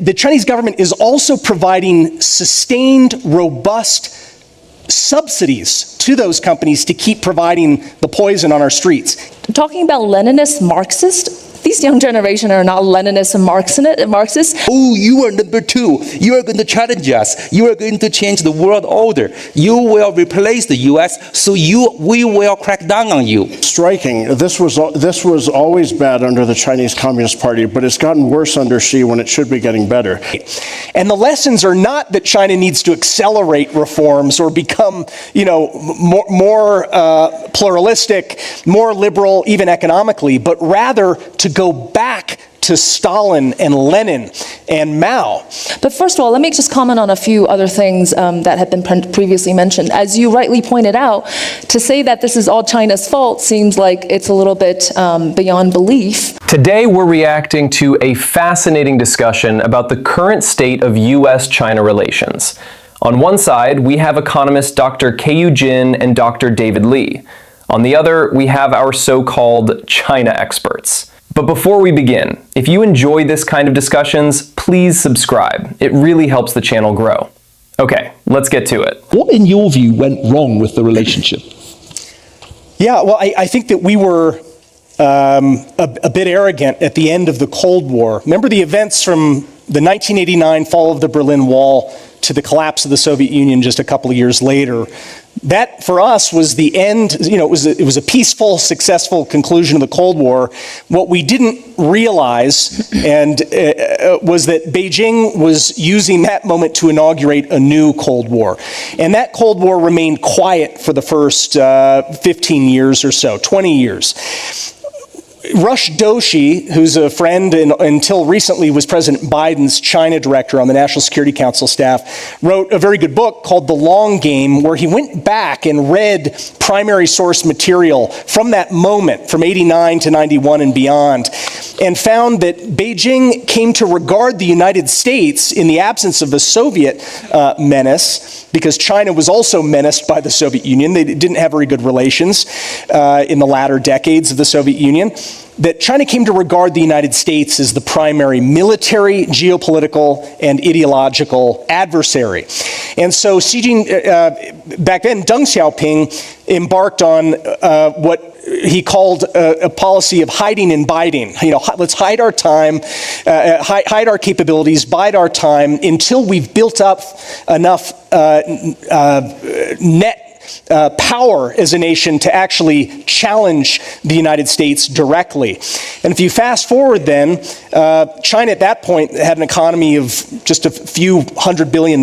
the Chinese government is also providing sustained, robust subsidies to those companies to keep providing the poison on our streets. Talking about Leninist Marxist, these young generation are not Leninist and Marxists. Oh, you are number two. You are going to challenge us. You are going to change the world order. You will replace the U.S., so we will crack down on you. Striking. This was always bad under the Chinese Communist Party, but it's gotten worse under Xi when it should be getting better. And the lessons are not that China needs to accelerate reforms or become, more pluralistic, more liberal, even economically, but rather to go back to Stalin and Lenin and Mao. But first of all, let me just comment on a few other things that have been previously mentioned. As you rightly pointed out, to say that this is all China's fault seems like it's a little bit beyond belief. Today, we're reacting to a fascinating discussion about the current state of U.S.-China relations. On one side, we have economists Dr. Keiyu Jin and Dr. David Lee. On the other, we have our so-called China experts. But before we begin, if you enjoy this kind of discussions, please subscribe. It really helps the channel grow. Okay, let's get to it. What, in your view, went wrong with the relationship? Yeah, well, I think that we were a bit arrogant at the end of the Cold War. Remember the events from the 1989 fall of the Berlin Wall to the collapse of the Soviet Union just a couple of years later. That, for us, was the end. It was a peaceful, successful conclusion of the Cold War. What we didn't realize was that Beijing was using that moment to inaugurate a new Cold War. And that Cold War remained quiet for the first 15 years or so, 20 years. Rush Doshi, who's a friend and until recently was President Biden's China director on the National Security Council staff, wrote a very good book called The Long Game, where he went back and read primary source material from that moment, from 89 to 91 and beyond, and found that Beijing came to regard the United States, in the absence of a Soviet menace, because China was also menaced by the Soviet Union. They didn't have very good relations in the latter decades of the Soviet Union. That China came to regard the United States as the primary military, geopolitical, and ideological adversary. And so back then, Deng Xiaoping embarked on what he called a policy of hiding and biding. Let's hide our time, hide our capabilities, bide our time until we've built up enough net power as a nation to actually challenge the United States directly. And if you fast forward then, China at that point had an economy of just a few $100 billion.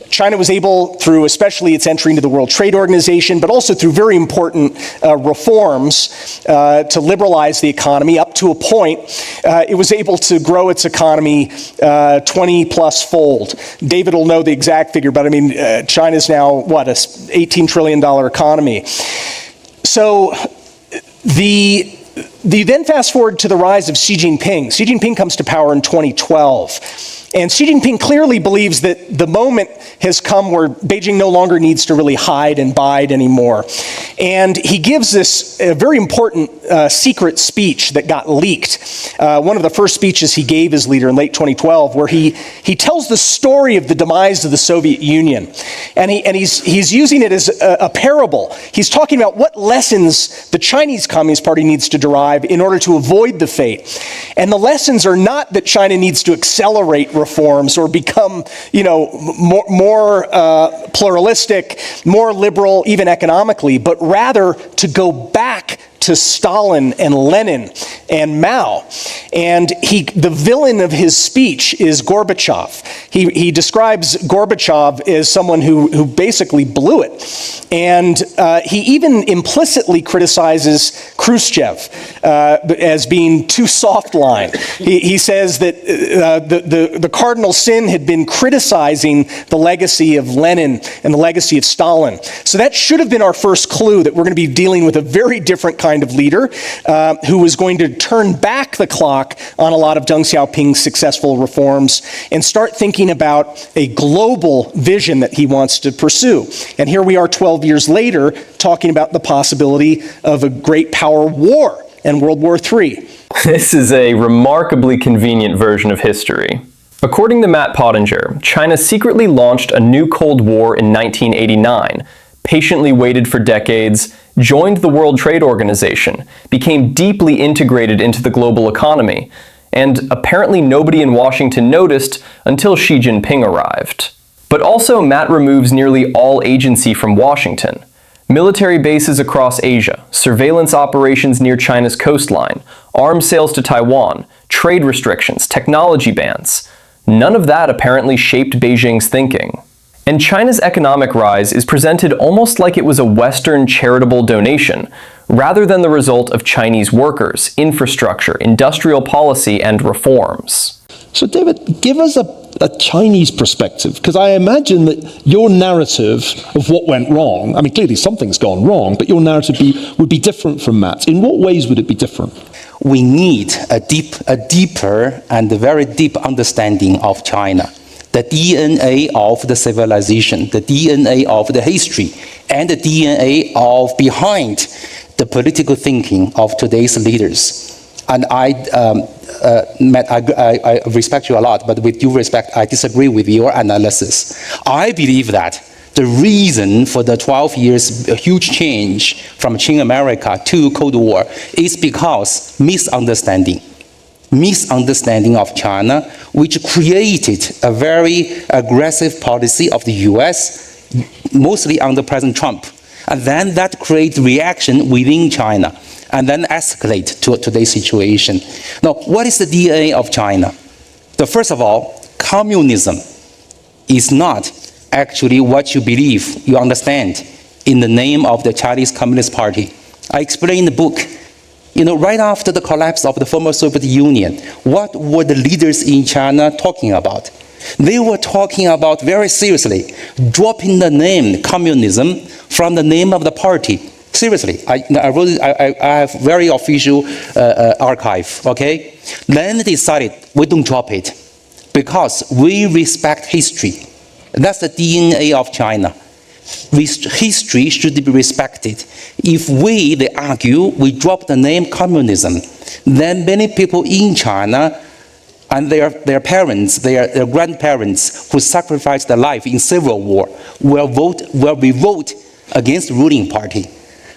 China was able, through especially its entry into the World Trade Organization, but also through very important reforms to liberalize the economy up to a point, it was able to grow its economy 20 plus fold. David will know the exact figure, but I mean, China's now, what, an $18 trillion economy. So the then fast forward to the rise of Xi Jinping. Xi Jinping comes to power in 2012. And Xi Jinping clearly believes that the moment has come where Beijing no longer needs to really hide and bide anymore. And he gives this very important secret speech that got leaked. One of the first speeches he gave as leader in late 2012, where he tells the story of the demise of the Soviet Union. And he's using it as a parable. He's talking about what lessons the Chinese Communist Party needs to derive in order to avoid the fate. And the lessons are not that China needs to accelerate reforms or become, more pluralistic, more liberal, even economically, but rather to go back to Stalin and Lenin and Mao. And the villain of his speech is Gorbachev. He describes Gorbachev as someone who basically blew it. And he even implicitly criticizes Khrushchev as being too soft-line. He says that the cardinal sin had been criticizing the legacy of Lenin and the legacy of Stalin. So that should have been our first clue that we're going to be dealing with a very different kind of leader who was going to turn back the clock on a lot of Deng Xiaoping's successful reforms and start thinking about a global vision that he wants to pursue. And here we are 12 years later talking about the possibility of a great power war and World War III. This is a remarkably convenient version of history. According to Matt Pottinger, China secretly launched a new Cold War in 1989, patiently waited for decades, joined the World Trade Organization, became deeply integrated into the global economy, and apparently nobody in Washington noticed until Xi Jinping arrived. But also, Matt removes nearly all agency from Washington. Military bases across Asia, surveillance operations near China's coastline, arms sales to Taiwan, trade restrictions, technology bans. None of that apparently shaped Beijing's thinking. And China's economic rise is presented almost like it was a Western charitable donation, rather than the result of Chinese workers, infrastructure, industrial policy, and reforms. So, David, give us a Chinese perspective, because I imagine that your narrative of what went wrong, I mean, clearly something's gone wrong, but your narrative would be different from Matt's. In what ways would it be different? We need a deeper and very deep understanding of China, the DNA of the civilization, the DNA of the history, and the DNA of behind the political thinking of today's leaders. And Matt, I respect you a lot, but with due respect, I disagree with your analysis. I believe that the reason for the 12 years huge change from Qing America to Cold War is because misunderstanding of China, which created a very aggressive policy of the US, mostly under President Trump. And then that creates reaction within China, and then escalate to today's situation. Now, what is the DNA of China? First of all, communism is not actually what you believe, you understand, in the name of the Chinese Communist Party. I explain in the book, right after the collapse of the former Soviet Union, what were the leaders in China talking about? They were talking about, very seriously, dropping the name communism from the name of the party. Seriously, I have very official archive, okay? Then they decided, we don't drop it, because we respect history. That's the DNA of China. History should be respected. If they argue, we drop the name communism, then many people in China and their parents, their grandparents who sacrificed their life in civil war will revolt against the ruling party.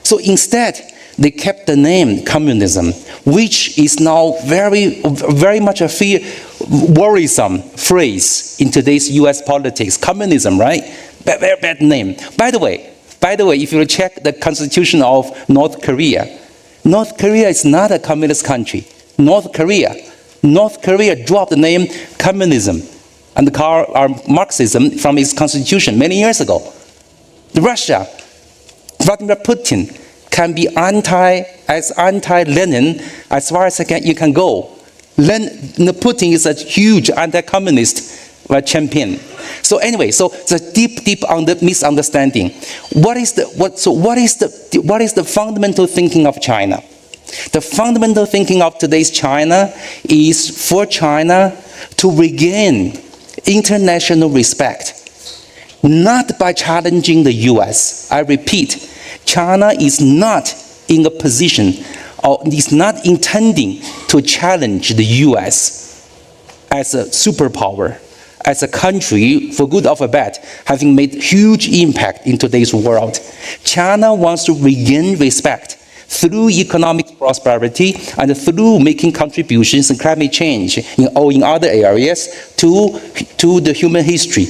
So instead, they kept the name communism, which is now very, very much a worrisome phrase in today's US politics. Communism, right? Very bad name. By the way, if you check the constitution of North Korea is not a communist country. North Korea dropped the name communism and Marxism from its constitution many years ago. Russia, Vladimir Putin, can be anti-Lenin as far as you can go. Putin is a huge anti-communist champion. So anyway, so the deep misunderstanding. What is the fundamental thinking of China? The fundamental thinking of today's China is for China to regain international respect, not by challenging the US. I repeat, China is not in a position or is not intending to challenge the US as a superpower, as a country, for good or for bad, having made huge impact in today's world. China wants to regain respect through economic prosperity and through making contributions in climate change or in other areas to the human history.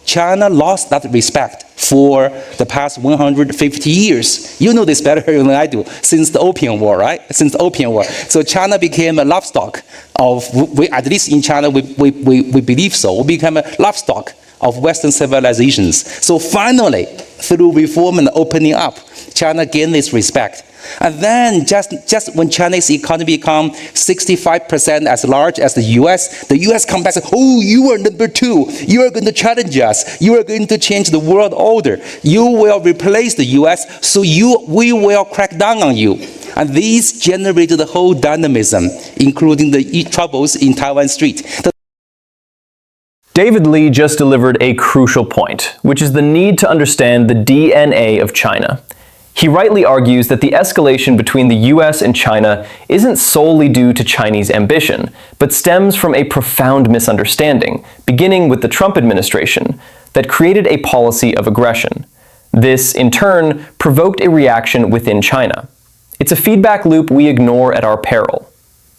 China lost that respect for the past 150 years. You know this better than I do, since the Opium War, right? Since the Opium War. So China became a livestock at least in China, we believe so. We became a livestock of Western civilizations. So finally, through reform and opening up, China gained its respect. And then just when China's economy become 65% as large as the US comes back and says, oh, you are number two. You are going to challenge us. You are going to change the world order. You will replace the US, so we will crack down on you. And these generated the whole dynamism, including the troubles in Taiwan Strait. David Lee just delivered a crucial point, which is the need to understand the DNA of China. He rightly argues that the escalation between the US and China isn't solely due to Chinese ambition, but stems from a profound misunderstanding, beginning with the Trump administration, that created a policy of aggression. This, in turn, provoked a reaction within China. It's a feedback loop we ignore at our peril.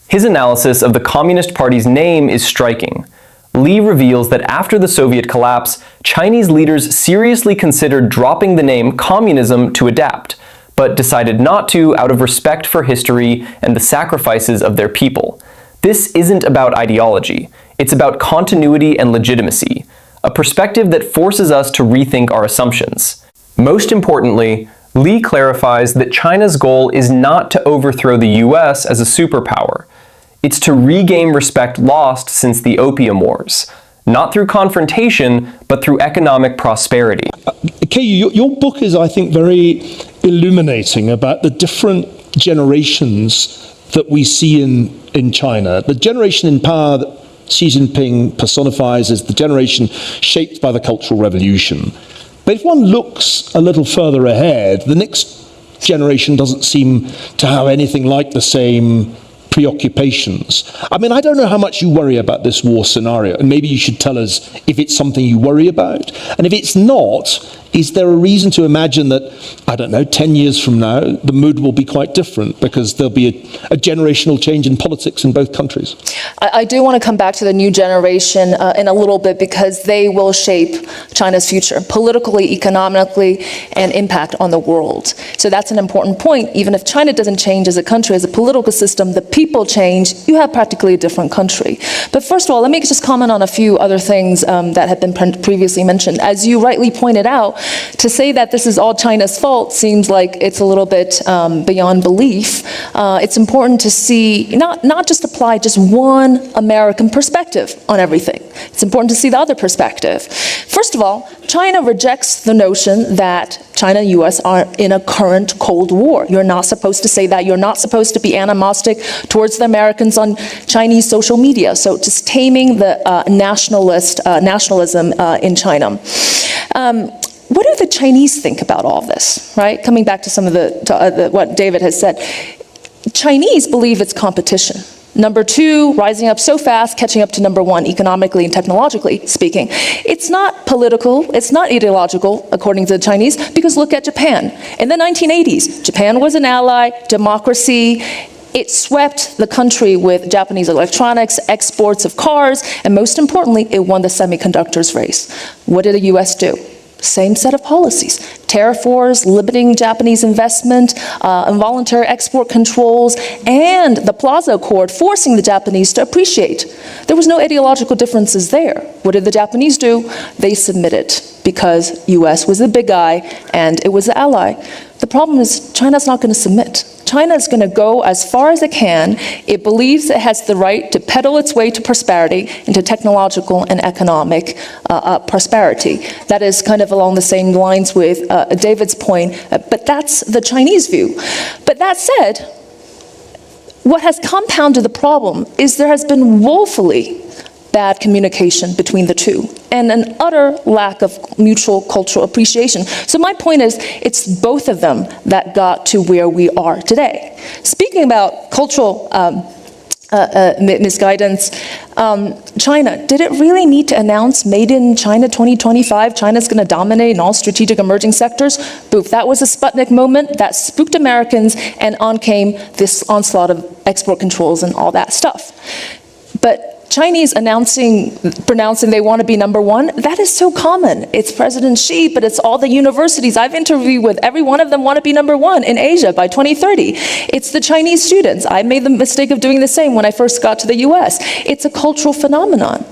His analysis of the Communist Party's name is striking. Lee reveals that after the Soviet collapse, Chinese leaders seriously considered dropping the name communism to adapt, but decided not to out of respect for history and the sacrifices of their people. This isn't about ideology, it's about continuity and legitimacy, a perspective that forces us to rethink our assumptions. Most importantly, Lee clarifies that China's goal is not to overthrow the US as a superpower. It's to regain respect lost since the Opium Wars, not through confrontation, but through economic prosperity. KU, your book is, I think, very illuminating about the different generations that we see in China. The generation in power that Xi Jinping personifies is the generation shaped by the Cultural Revolution. But if one looks a little further ahead, the next generation doesn't seem to have anything like the same preoccupations. I mean, I don't know how much you worry about this war scenario, and maybe you should tell us if it's something you worry about. And if it's not, is there a reason to imagine that, I don't know, 10 years from now, the mood will be quite different because there'll be a generational change in politics in both countries? I do want to come back to the new generation in a little bit because they will shape China's future politically, economically, and impact on the world. So that's an important point. Even if China doesn't change as a country, as a political system, the people change, you have practically a different country. But first of all, let me just comment on a few other things that have been previously mentioned. As you rightly pointed out, to say that this is all China's fault seems like it's a little bit beyond belief. It's important to see, not just apply just one American perspective on everything. It's important to see the other perspective. First of all, China rejects the notion that China and US are in a current Cold War. You're not supposed to say that. You're not supposed to be animostic towards the Americans on Chinese social media. So just taming the nationalism in China. What do the Chinese think about all this, right? Coming back to some of what David has said. Chinese believe it's competition. Number two, rising up so fast, catching up to number one, economically and technologically speaking. It's not political, it's not ideological, according to the Chinese, because look at Japan. In the 1980s, Japan was an ally, democracy. It swept the country with Japanese electronics, exports of cars, and most importantly, it won the semiconductors race. What did the US do? Same set of policies. Tariff wars, limiting Japanese investment, involuntary export controls, and the Plaza Accord forcing the Japanese to appreciate. There was no ideological differences there. What did the Japanese do? They submitted because US was the big guy and it was the ally. The problem is China's not going to submit. China is going to go as far as it can. It believes it has the right to pedal its way to prosperity, into technological and economic prosperity. That is kind of along the same lines with David's point, but that's the Chinese view. But that said, what has compounded the problem is there has been woefully bad communication between the two, and an utter lack of mutual cultural appreciation. So my point is, it's both of them that got to where we are today. Speaking about cultural misguidance, China, did it really need to announce Made in China 2025? China's going to dominate in all strategic emerging sectors? Boof, that was a Sputnik moment that spooked Americans, and on came this onslaught of export controls and all that stuff. But Chinese pronouncing they want to be number one, that is so common. It's President Xi, but it's all the universities I've interviewed with. Every one of them want to be number one in Asia by 2030. It's the Chinese students. I made the mistake of doing the same when I first got to the US. It's a cultural phenomenon.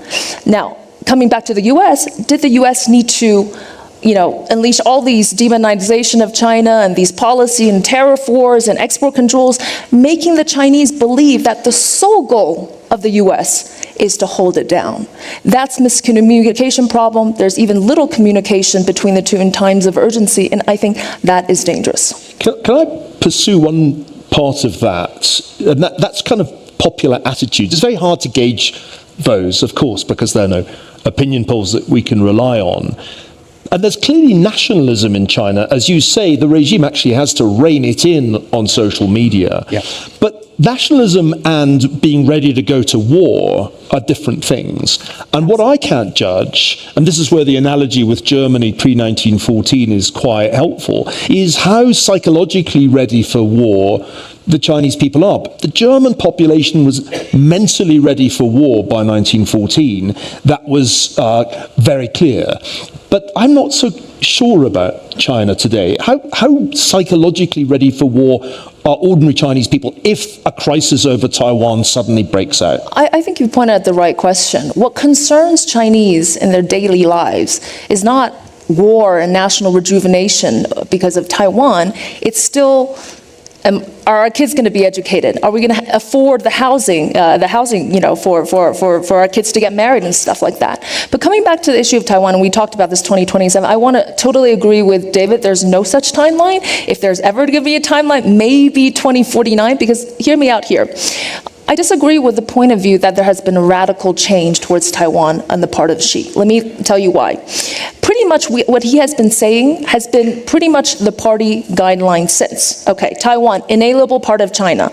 Now, coming back to the US, did the US need to unleash all these demonization of China and these policy and tariff wars and export controls, making the Chinese believe that the sole goal of the US is to hold it down? That's miscommunication problem. There's even little communication between the two in times of urgency, and I think that is dangerous. Can I pursue one part of that? And that's kind of popular attitudes. It's very hard to gauge those, of course, because there are no opinion polls that we can rely on. And there's clearly nationalism in China. As you say, the regime actually has to rein it in on social media. Yeah. But nationalism and being ready to go to war are different things. And what I can't judge, and this is where the analogy with Germany pre-1914 is quite helpful, is how psychologically ready for war the Chinese people are. But the German population was mentally ready for war by 1914. That was very clear. But I'm not so sure about China today. How psychologically ready for war are ordinary Chinese people if a crisis over Taiwan suddenly breaks out? I think you pointed out the right question. What concerns Chinese in their daily lives is not war and national rejuvenation because of Taiwan. It's still, are our kids going to be educated? Are we going to afford the housing, for our kids to get married and stuff like that? But coming back to the issue of Taiwan, and we talked about this 2027, I want to totally agree with David. There's no such timeline. If there's ever going to be a timeline, maybe 2049, because hear me out here. I disagree with the point of view that there has been a radical change towards Taiwan on the part of Xi. Let me tell you why. Pretty much what he has been saying has been pretty much the party guideline since. Okay, Taiwan, inalienable part of China.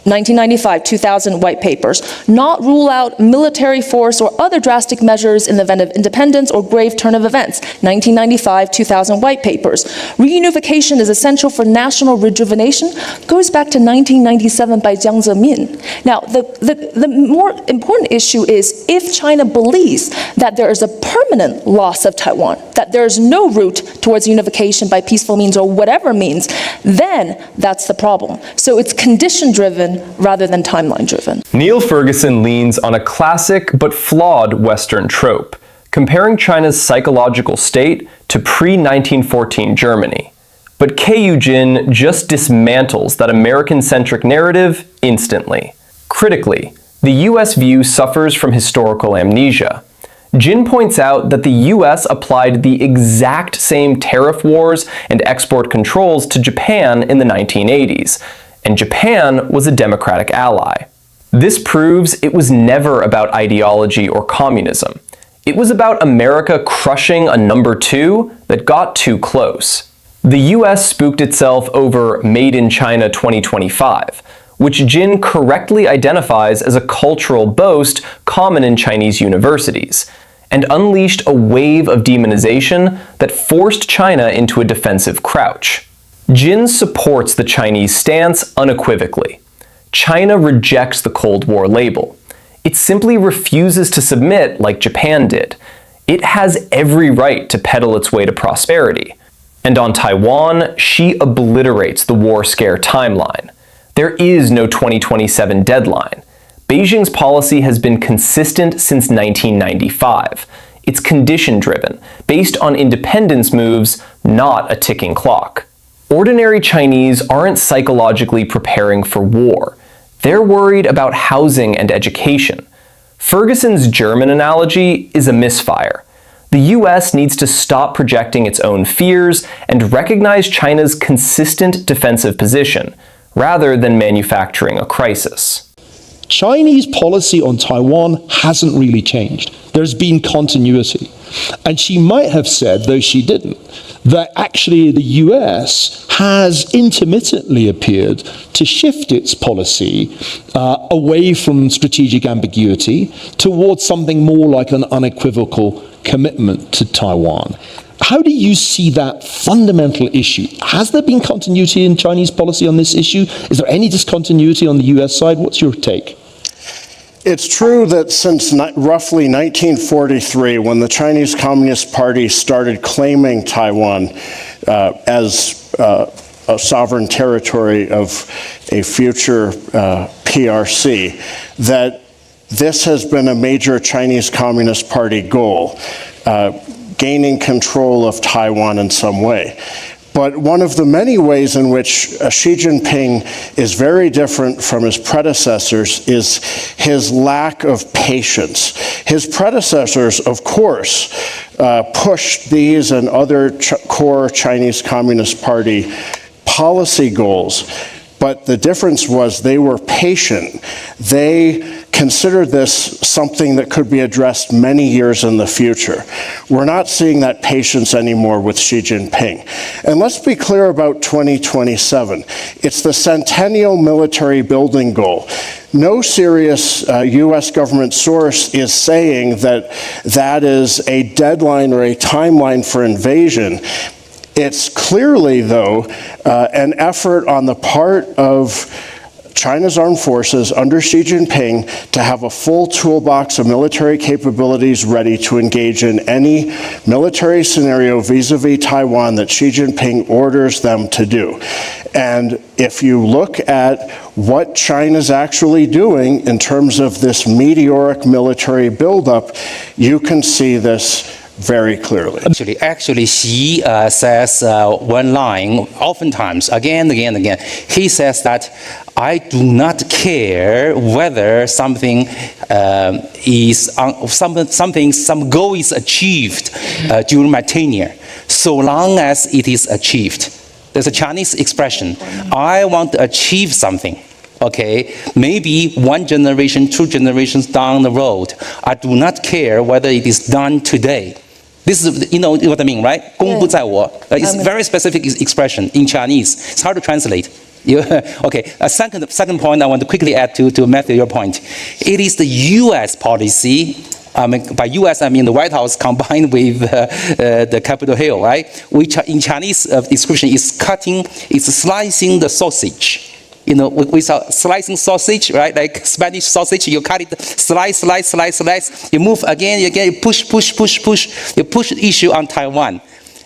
1995, 2000 white papers, not rule out military force or other drastic measures in the event of independence or grave turn of events. 1995, 2000 white papers. Reunification is essential for national rejuvenation, goes back to 1997 by Jiang Zemin. Now, the more important issue is if China believes that there is a permanent loss of Taiwan, that there is no route towards unification by peaceful means or whatever means, then that's the problem. So it's condition-driven rather than timeline-driven. Neil Ferguson leans on a classic but flawed Western trope, comparing China's psychological state to pre-1914 Germany. But Keiyu Jin just dismantles that American-centric narrative instantly. Critically, the US view suffers from historical amnesia. Jin points out that the US applied the exact same tariff wars and export controls to Japan in the 1980s, and Japan was a democratic ally. This proves it was never about ideology or communism. It was about America crushing a number two that got too close. The US spooked itself over Made in China 2025, which Jin correctly identifies as a cultural boast common in Chinese universities, and unleashed a wave of demonization that forced China into a defensive crouch. Jin supports the Chinese stance unequivocally. China rejects the Cold War label. It simply refuses to submit like Japan did. It has every right to peddle its way to prosperity. And on Taiwan, Xi obliterates the war scare timeline. There is no 2027 deadline. Beijing's policy has been consistent since 1995. It's condition-driven, based on independence moves, not a ticking clock. Ordinary Chinese aren't psychologically preparing for war. They're worried about housing and education. Ferguson's German analogy is a misfire. The US needs to stop projecting its own fears and recognize China's consistent defensive position, rather than manufacturing a crisis. Chinese policy on Taiwan hasn't really changed. There's been continuity. And she might have said, though she didn't, that actually the US has intermittently appeared to shift its policy away from strategic ambiguity towards something more like an unequivocal commitment to Taiwan. How do you see that fundamental issue? Has there been continuity in Chinese policy on this issue? Is there any discontinuity on the US side? What's your take? It's true that since roughly 1943, when the Chinese Communist Party started claiming Taiwan as a sovereign territory of a future PRC, that this has been a major Chinese Communist Party goal, gaining control of Taiwan in some way. But one of the many ways in which Xi Jinping is very different from his predecessors is his lack of patience. His predecessors, of course, pushed these and other core Chinese Communist Party policy goals, but the difference was they were patient. They consider this something that could be addressed many years in the future. We're not seeing that patience anymore with Xi Jinping. And let's be clear about 2027. It's the centennial military building goal. No serious U.S. government source is saying that that is a deadline or a timeline for invasion. It's clearly, though, an effort on the part of China's armed forces under Xi Jinping to have a full toolbox of military capabilities ready to engage in any military scenario vis-a-vis Taiwan that Xi Jinping orders them to do. And if you look at what China's actually doing in terms of this meteoric military buildup, you can see this very clearly. Actually, Xi says one line, oftentimes, again. He says that I do not care whether something some goal is achieved during my tenure, so long as it is achieved. There's a Chinese expression, I want to achieve something. Okay, maybe 1 generation, 2 generations down the road, I do not care whether it is done today. This is, you know what I mean, right? 功不在我. It's a very specific expression in Chinese. It's hard to translate. Okay, a second point I want to quickly add to Matthew, your point. It is the U.S. policy, by U.S. I mean the White House combined with the Capitol Hill, right? Which in Chinese description is slicing the sausage. You know, with a slicing sausage, right? Like Spanish sausage, you cut it, slice. You move again, you push. You push the issue on Taiwan.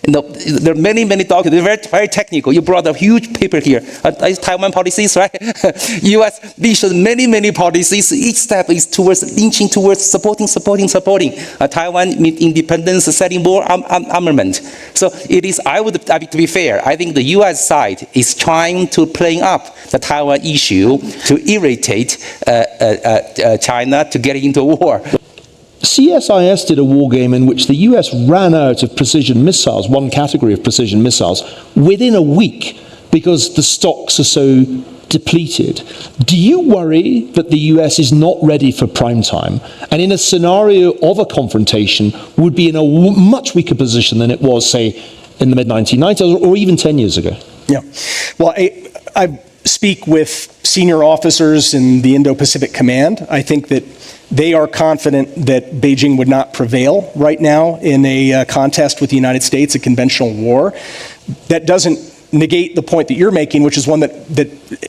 You know, there are many documents, they're very, very technical. You brought a huge paper here. Taiwan policies, right? U.S. issued many policies. Each step is inching towards supporting. Taiwan independence, setting more armament. So it is, to be fair, I think the U.S. side is trying to play up the Taiwan issue to irritate China to get into a war. CSIS did a war game in which the US ran out of precision missiles, one category of precision missiles, within a week because the stocks are so depleted. Do you worry that the US is not ready for prime time and in a scenario of a confrontation would be in a much weaker position than it was, say, in the mid-1990s or even 10 years ago? Yeah. Well, I speak with senior officers in the Indo-Pacific Command. I think that they are confident that Beijing would not prevail right now in a contest with the United States, a conventional war. That doesn't negate the point that you're making, which is one that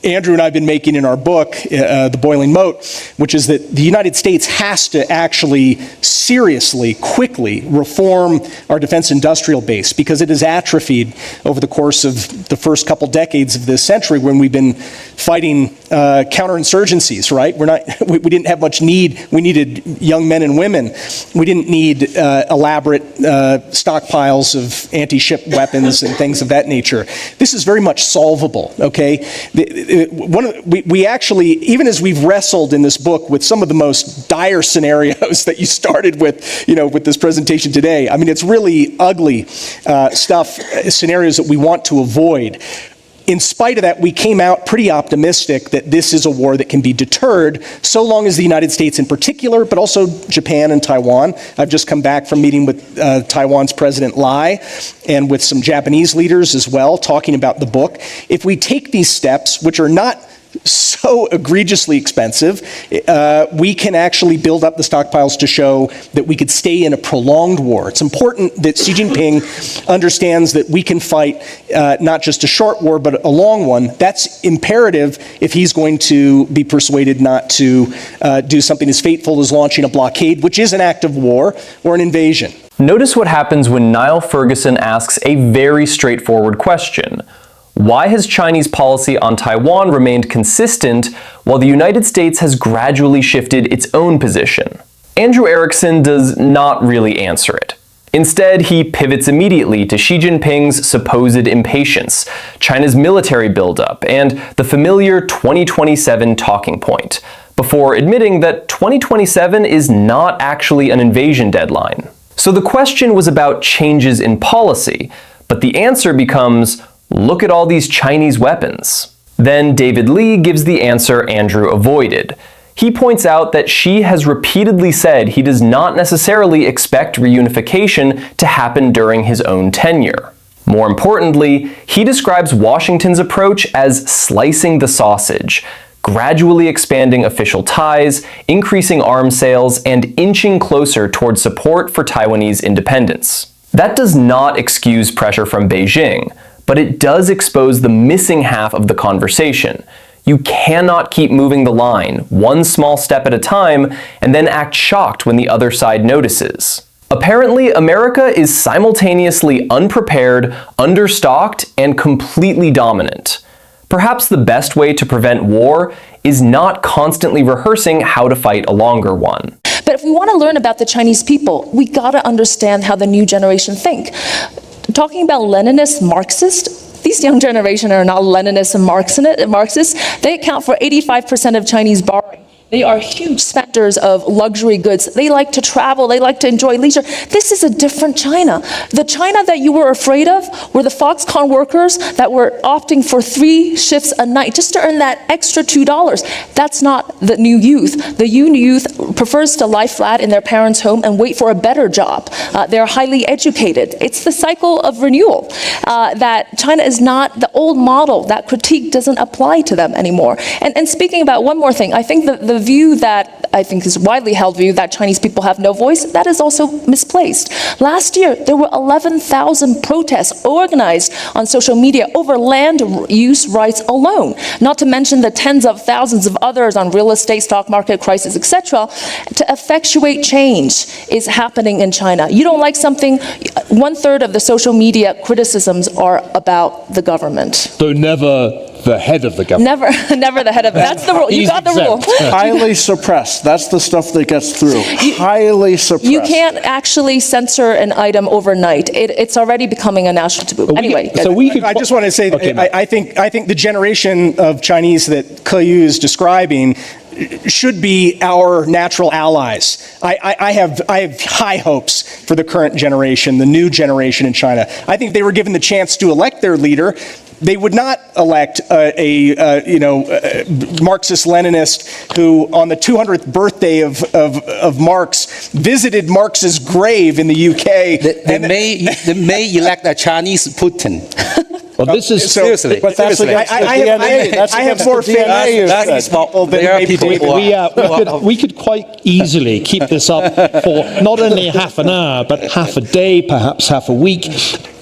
Andrew and I have been making in our book, The Boiling Moat, which is that the United States has to actually seriously, quickly reform our defense industrial base because it has atrophied over the course of the first couple decades of this century when we've been fighting counterinsurgencies, right? We didn't have much need. We needed young men and women. We didn't need elaborate stockpiles of anti-ship weapons and things of that nature. This is very much solvable, okay? We actually, even as we've wrestled in this book with some of the most dire scenarios that you started with, you know, with this presentation today, I mean, it's really ugly scenarios that we want to avoid. In spite of that, we came out pretty optimistic that this is a war that can be deterred so long as the United States in particular, but also Japan and Taiwan. I've just come back from meeting with Taiwan's President Lai and with some Japanese leaders as well, talking about the book. If we take these steps, which are not so egregiously expensive, we can actually build up the stockpiles to show that we could stay in a prolonged war. It's important that Xi Jinping understands that we can fight not just a short war, but a long one. That's imperative if he's going to be persuaded not to do something as fateful as launching a blockade, which is an act of war, or an invasion. Notice what happens when Niall Ferguson asks a very straightforward question. Why has Chinese policy on Taiwan remained consistent while the United States has gradually shifted its own position? Andrew Erickson does not really answer it. Instead, he pivots immediately to Xi Jinping's supposed impatience, China's military buildup, and the familiar 2027 talking point, before admitting that 2027 is not actually an invasion deadline. So the question was about changes in policy, but the answer becomes, look at all these Chinese weapons. Then David Lee gives the answer Andrew avoided. He points out that Xi has repeatedly said he does not necessarily expect reunification to happen during his own tenure. More importantly, he describes Washington's approach as slicing the sausage, gradually expanding official ties, increasing arms sales, and inching closer toward support for Taiwanese independence. That does not excuse pressure from Beijing, but it does expose the missing half of the conversation. You cannot keep moving the line, one small step at a time, and then act shocked when the other side notices. Apparently, America is simultaneously unprepared, understocked, and completely dominant. Perhaps the best way to prevent war is not constantly rehearsing how to fight a longer one. But if we want to learn about the Chinese people, we gotta understand how the new generation think. Talking about Leninist Marxist, these young generation are not Leninists and Marxists. They account for 85% of Chinese borrowing. They are huge spenders of luxury goods. They like to travel. They like to enjoy leisure. This is a different China. The China that you were afraid of were the Foxconn workers that were opting for 3 shifts a night just to earn that extra $2. That's not the new youth. The new youth prefers to lie flat in their parents' home and wait for a better job. They're highly educated. It's the cycle of renewal. That China is not the old model. That critique doesn't apply to them anymore. And speaking about one more thing, I think the view that I think is a widely held view that Chinese people have no voice, that is also misplaced. Last year, there were 11,000 protests organized on social media over land use rights alone, not to mention the tens of thousands of others on real estate, stock market crisis, etc. To effectuate change is happening in China. You don't like something, 1/3 of the social media criticisms are about the government. Though never the head of the government. Never the head of, that's the rule, you got the rule. Highly suppressed. That's the stuff that gets through. Highly suppressed. You can't actually censor an item overnight. It's already becoming a national taboo. Anyway. I just want to say, Okay, I think the generation of Chinese that Ke Yu is describing should be our natural allies. I have high hopes for the current generation, the new generation in China. I think they were given the chance to elect their leader. They would not elect a Marxist-Leninist who, on the 200th birthday of Marx, visited Marx's grave in the UK. They may elect a Chinese Putin. Well, this is seriously. But that's against the DNA. I have more faith we could quite easily keep this up for not only half an hour, but half a day, perhaps half a week.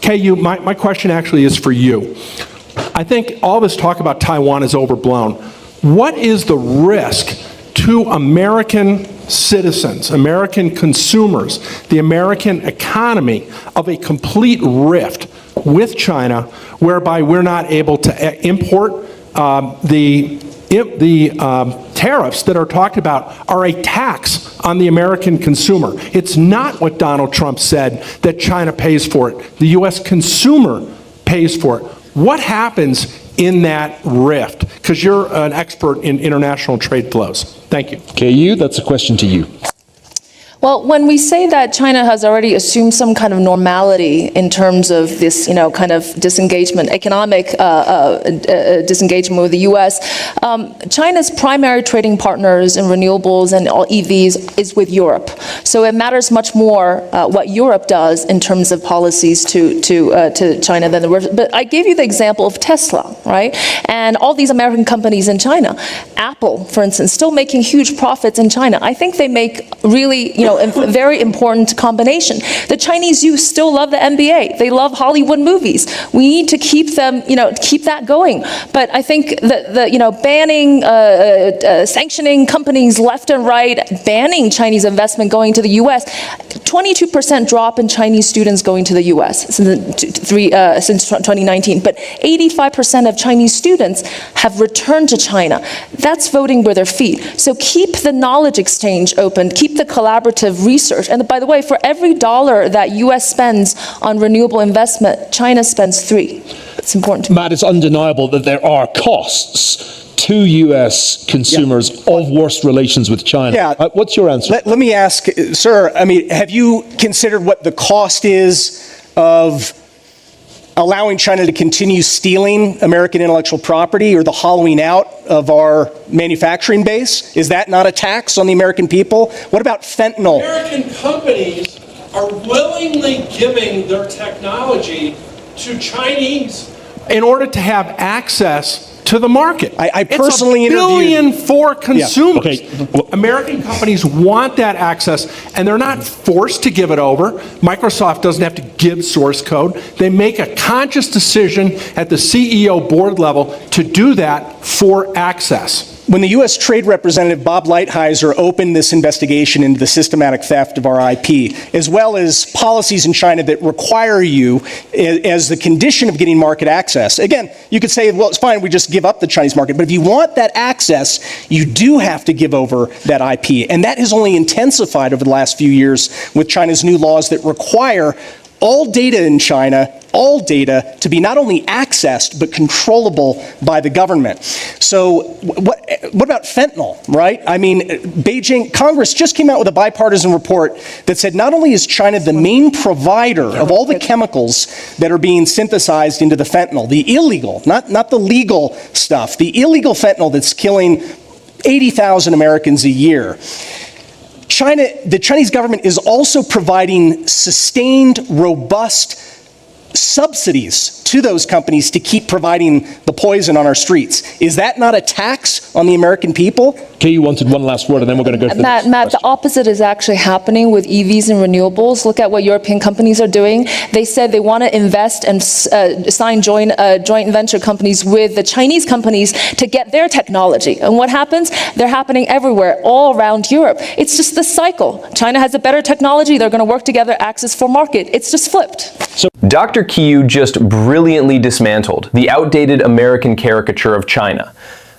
KU, my question actually is for you. I think all this talk about Taiwan is overblown. What is the risk to American citizens, American consumers, the American economy of a complete rift with China, whereby we're not able to import the tariffs that are talked about are a tax on the American consumer. It's not what Donald Trump said, that China pays for it. The U.S. consumer pays for it. What happens in that rift? Because you're an expert in international trade flows. Thank you. KU, that's a question to you. Well, when we say that China has already assumed some kind of normality in terms of this, kind of disengagement, economic disengagement with the U.S., China's primary trading partners in renewables and all EVs is with Europe. So it matters much more what Europe does in terms of policies to China than the rest. But I gave you the example of Tesla, right? And all these American companies in China. Apple, for instance, still making huge profits in China. I think they make really, a very important combination. The Chinese youth still love the NBA. They love Hollywood movies. We need to keep them, keep that going. But I think that banning, sanctioning companies left and right, banning Chinese investment going to the U.S., 22% drop in Chinese students going to the U.S. since 2019. But 85% of Chinese students have returned to China. That's voting with their feet. So keep the knowledge exchange open, keep the collaborative research. And by the way, for every dollar that U.S. spends on renewable investment, China spends 3. It's important. Matt, it's undeniable that there are costs to U.S. consumers of worse relations with China. Yeah. What's your answer? Let me ask, sir, have you considered what the cost is of allowing China to continue stealing American intellectual property or the hollowing out of our manufacturing base? Is that not a tax on the American people? What about fentanyl? American companies are willingly giving their technology to Chinese in order to have access to the market. I personally it's $1 billion for consumers. Okay. Well, American companies want that access, and they're not forced to give it over. Microsoft doesn't have to give source code. They make a conscious decision at the CEO board level to do that for access. When the U.S. Trade Representative Bob Lighthizer opened this investigation into the systematic theft of our IP, as well as policies in China that require you, as the condition of getting market access, again, you could say, well, it's fine, we just give up the Chinese market. But if you want that access, you do have to give over that IP. And that has only intensified over the last few years with China's new laws that require all data in China, all data, to be not only accessed, but controllable by the government. So what about fentanyl, right? I mean, Beijing, Congress just came out with a bipartisan report that said not only is China the main provider of all the chemicals that are being synthesized into the fentanyl, the illegal, not the legal stuff, the illegal fentanyl that's killing 80,000 Americans a year. The Chinese government is also providing sustained, robust subsidies to those companies to keep providing the poison on our streets. Is that not a tax on the American people? Kay, you wanted one last word, and then we're going to go to the next Matt, the question. opposite is actually happening with EVs and renewables. Look at what European companies are doing. They said they want to invest and sign joint venture companies with the Chinese companies to get their technology. And what happens? They're happening everywhere, all around Europe. It's just the cycle. China has a better technology. They're going to work together, access for market. It's just flipped. Dr. Qiu just brilliantly dismantled the outdated American caricature of China.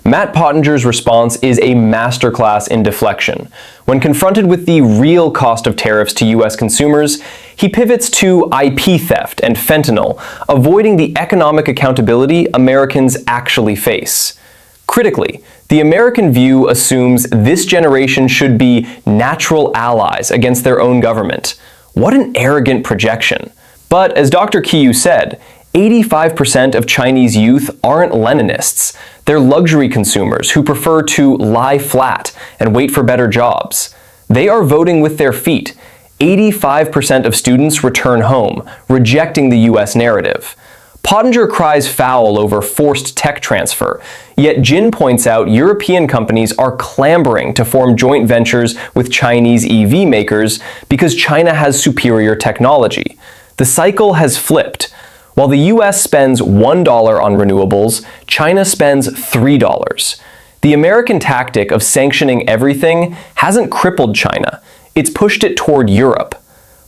Matt Pottinger's response is a masterclass in deflection. When confronted with the real cost of tariffs to US consumers, he pivots to IP theft and fentanyl, avoiding the economic accountability Americans actually face. Critically, the American view assumes this generation should be natural allies against their own government. What an arrogant projection. But as Dr. Qiu said, 85% of Chinese youth aren't Leninists. They're luxury consumers who prefer to lie flat and wait for better jobs. They are voting with their feet. 85% of students return home, rejecting the US narrative. Pottinger cries foul over forced tech transfer, yet Jin points out European companies are clamoring to form joint ventures with Chinese EV makers because China has superior technology. The cycle has flipped. While the US spends $1 on renewables, China spends $3. The American tactic of sanctioning everything hasn't crippled China. It's pushed it toward Europe.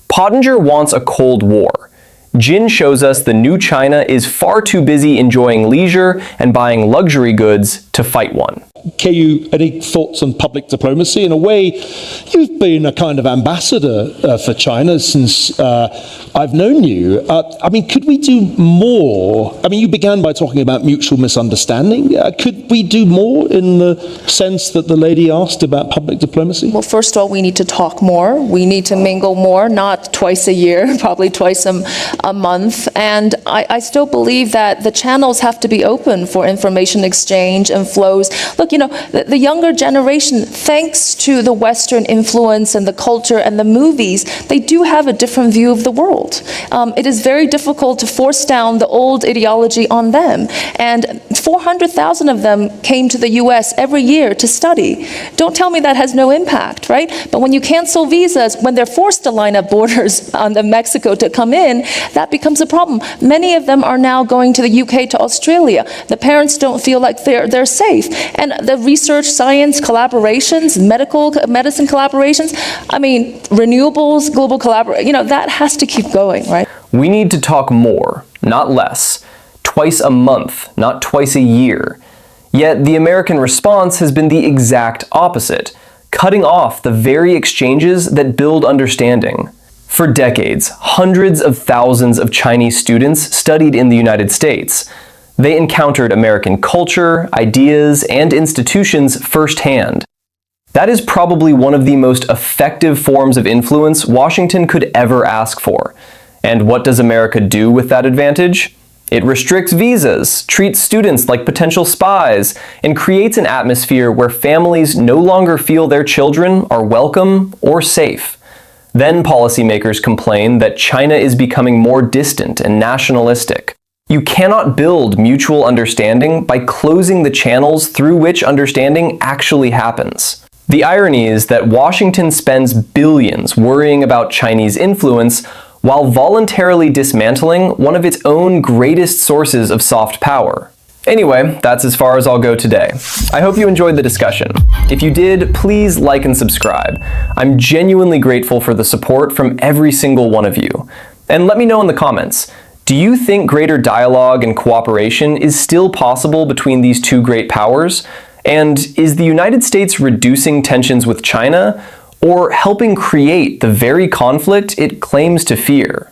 Pottinger wants a Cold War. Jin shows us the new China is far too busy enjoying leisure and buying luxury goods to fight one. KU, any thoughts on public diplomacy? In a way, you've been a kind of ambassador for China since I've known you. I mean, could we do more? I mean, you began by talking about mutual misunderstanding. Could we do more in the sense that the lady asked about public diplomacy? Well, first of all, we need to talk more. We need to mingle more, not twice a year, probably twice a month. And I still believe that the channels have to be open for information exchange and flows. Look, you know, the younger generation, thanks to the Western influence and the culture and the movies, they do have a different view of the world. It is very difficult to force down the old ideology on them. And 400,000 of them came to the US every year to study. Don't tell me that has no impact, right? But when you cancel visas, when they're forced to line up borders on Mexico to come in, that becomes a problem. Many of them are now going to the UK, to Australia. The parents don't feel like they're safe. And the research, science collaborations, medicine collaborations, I mean, renewables, global collaboration, you know, that has to keep going, right? We need to talk more, not less. Twice a month, not twice a year. Yet the American response has been the exact opposite, cutting off the very exchanges that build understanding. For decades, hundreds of thousands of Chinese students studied in the United States. They encountered American culture, ideas, and institutions firsthand. That is probably one of the most effective forms of influence Washington could ever ask for. And what does America do with that advantage? It restricts visas, treats students like potential spies, and creates an atmosphere where families no longer feel their children are welcome or safe. Then policymakers complain that China is becoming more distant and nationalistic. You cannot build mutual understanding by closing the channels through which understanding actually happens. The irony is that Washington spends billions worrying about Chinese influence while voluntarily dismantling one of its own greatest sources of soft power. Anyway, that's as far as I'll go today. I hope you enjoyed the discussion. If you did, please like and subscribe. I'm genuinely grateful for the support from every single one of you. And let me know in the comments, do you think greater dialogue and cooperation is still possible between these two great powers? And is the United States reducing tensions with China, or helping create the very conflict it claims to fear?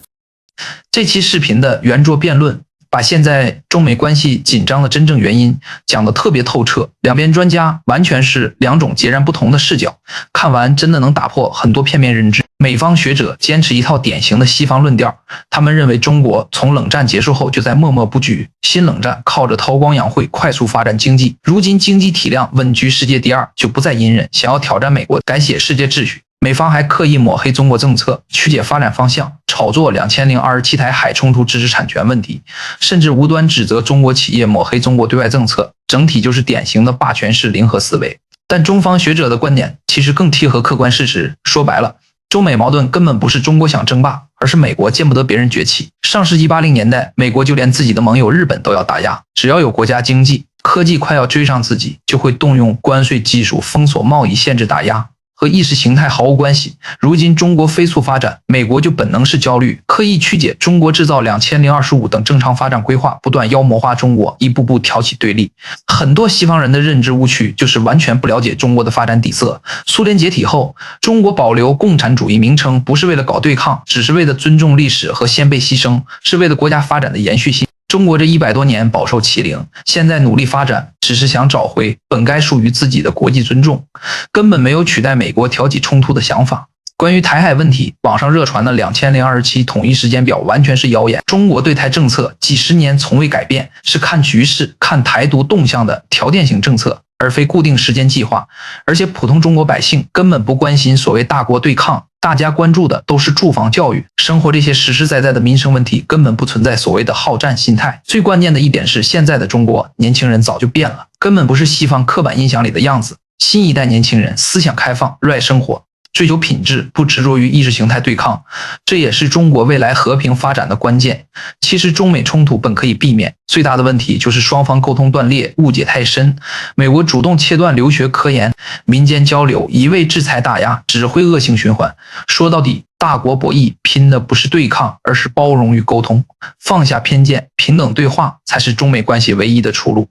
这期视频的圆桌辩论把现在中美关系紧张的真正原因讲得特别透彻，两边专家完全是两种截然不同的视角，看完真的能打破很多片面认知。美方学者坚持一套典型的西方论调，他们认为中国从冷战结束后就在默默布局，新冷战靠着韬光养晦快速发展经济，如今经济体量稳居世界第二，就不再隐忍，想要挑战美国，改写世界秩序。美方还刻意抹黑中国政策，曲解发展方向，炒作2027台海冲突知识产权问题，甚至无端指责中国企业抹黑中国对外政策，整体就是典型的霸权式零和思维。但中方学者的观点其实更贴合客观事实，说白了，中美矛盾根本不是中国想争霸，而是美国见不得别人崛起。上世纪80年代，美国就连自己的盟友日本都要打压，只要有国家经济、科技快要追上自己，就会动用关税技术封锁贸易、限制打压。和意识形态毫无关系。如今中国飞速发展，美国就本能式焦虑，刻意曲解中国制造2025等正常发展规划，不断妖魔化中国，一步步挑起对立。很多西方人的认知误区就是完全不了解中国的发展底色。苏联解体后，中国保留共产主义名称不是为了搞对抗，只是为了尊重历史和先辈牺牲，是为了国家发展的延续性。中国这100多年饱受欺凌，现在努力发展，只是想找回本该属于自己的国际尊重，根本没有取代美国挑起冲突的想法。关于台海问题，网上热传的2027统一时间表完全是谣言。中国对台政策几十年从未改变，是看局势、看台独动向的条件性政策，而非固定时间计划。而且普通中国百姓根本不关心所谓大国对抗，大家关注的都是住房、教育、生活这些实实在在的民生问题，根本不存在所谓的好战心态。最关键的一点是，现在的中国年轻人早就变了，根本不是西方刻板印象里的样子。新一代年轻人思想开放，热爱生活，追求品质，不执着于意识形态对抗，这也是中国未来和平发展的关键。其实中美冲突本可以避免，最大的问题就是双方沟通断裂，误解太深。美国主动切断留学、科研、民间交流，一味制裁打压，只会恶性循环。说到底，大国博弈拼的不是对抗，而是包容与沟通，放下偏见，平等对话才是中美关系唯一的出路。